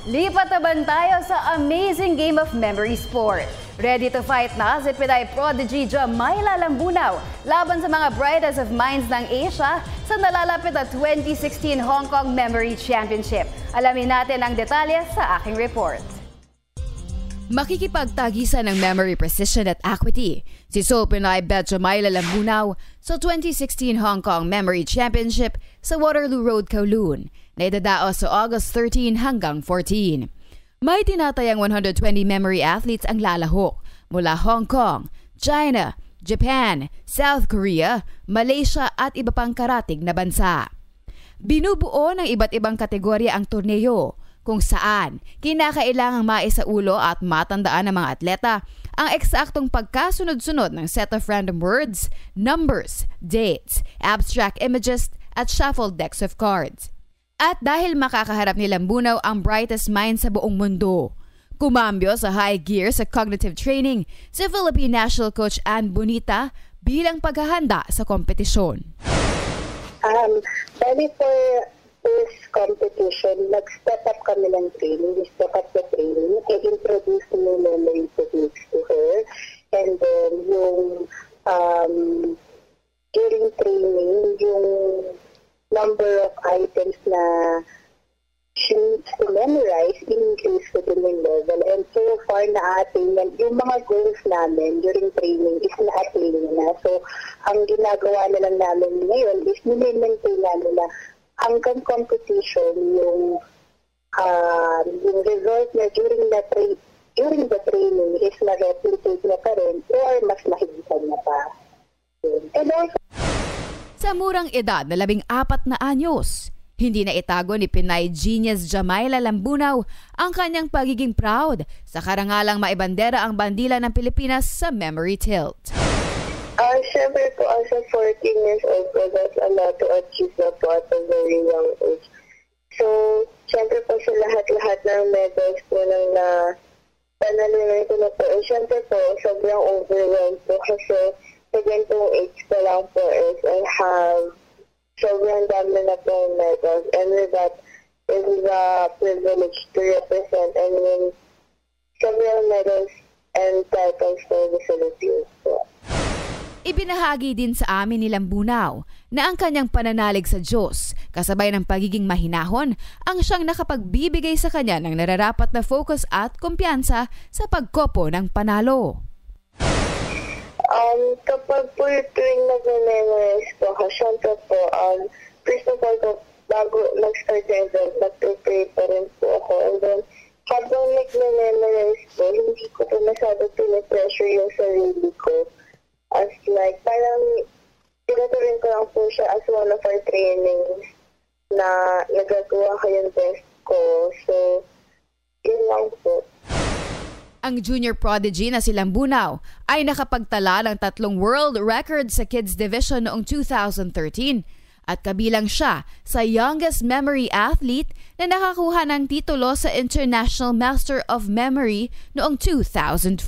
Lipat naman tayo sa amazing game of memory sport. Ready to fight na si Pinay prodigy Jamaila Lambunaw laban sa mga brightest of minds ng Asia sa nalalapit na 2016 Hong Kong Memory Championship. Alamin natin ang detalye sa aking report. Makikipagtagisan ng memory precision at acuity si Seoul Pinay Jamaila Lambunaw sa 2016 Hong Kong Memory Championship sa Waterloo Road, Kowloon na idadaos sa August 13 hanggang 14. May tinatayang 120 memory athletes ang lalahok mula Hong Kong, China, Japan, South Korea, Malaysia at iba pang karatig na bansa. Binubuo ng iba't ibang kategorya ang torneo kung saan kinakailangang maisaulo at matandaan ng mga atleta ang eksaktong pagkasunod-sunod ng set of random words, numbers, dates, abstract images at shuffled decks of cards. At dahil makakaharap ni Lambunaw ang brightest mind sa buong mundo, kumambyo sa high gear sa cognitive training si Philippine National Coach Ann Bonita bilang paghahanda sa kompetisyon. Bali for this competition, nag-step up kami ng training. We step up the training. I introduced new memory techniques to her. And then during training, yung number of items na she needs to memorize increase within the level. And so far na-attain yan. Yung mga goals namin during training is na-attain na. So, ang ginagawa na lang namin ngayon is nilimaintain namin na hanggang competition yung result na during the training is na-replicate na pa rin or mas mahigitan na pa. And also, sa murang edad na 14 na anyos, hindi na itago ni Pinay Genius Jamaila Lambunaw ang kanyang pagiging proud sa karangalang maibandera ang bandila ng Pilipinas sa memory tilt. Siyempre po, as a 14 years old po, that's a lot to achieve na po at a very young age. So, siyempre po sa lahat-lahat ng medals po nang panalinan ko na po. Siyempre po, sobrang overwhelmed po kasi sa ganitong age ko lang po is I have sobrang dami na po medals, and with that is the privilege to represent and win several medals and titles for the Philippines po. Ibinahagi din sa amin ni Lambunaw na ang kanyang pananalig sa Diyos kasabay ng pagiging mahinahon ang siyang nakapagbibigay sa kanya ng nararapat na focus at kumpiyansa sa pagkopo ng panalo. Kapag po tuwing nag-memorize po, syempre po, first of all, bago mag-start the event, nag-prepare pa rin po ako. And then, habang nag-memorize po, hindi ko po masyado pinipressure yung sarili ko. As like, parang tinatuloy ko lang po siya as one of our trainings na nagagawa ko yung best ko. So, yun lang po. Ang junior prodigy na si Lambunaw ay nakapagtala ng 3 world records sa kids division noong 2013 at kabilang siya sa youngest memory athlete na nakakuha ng titulo sa International Master of Memory noong 2014.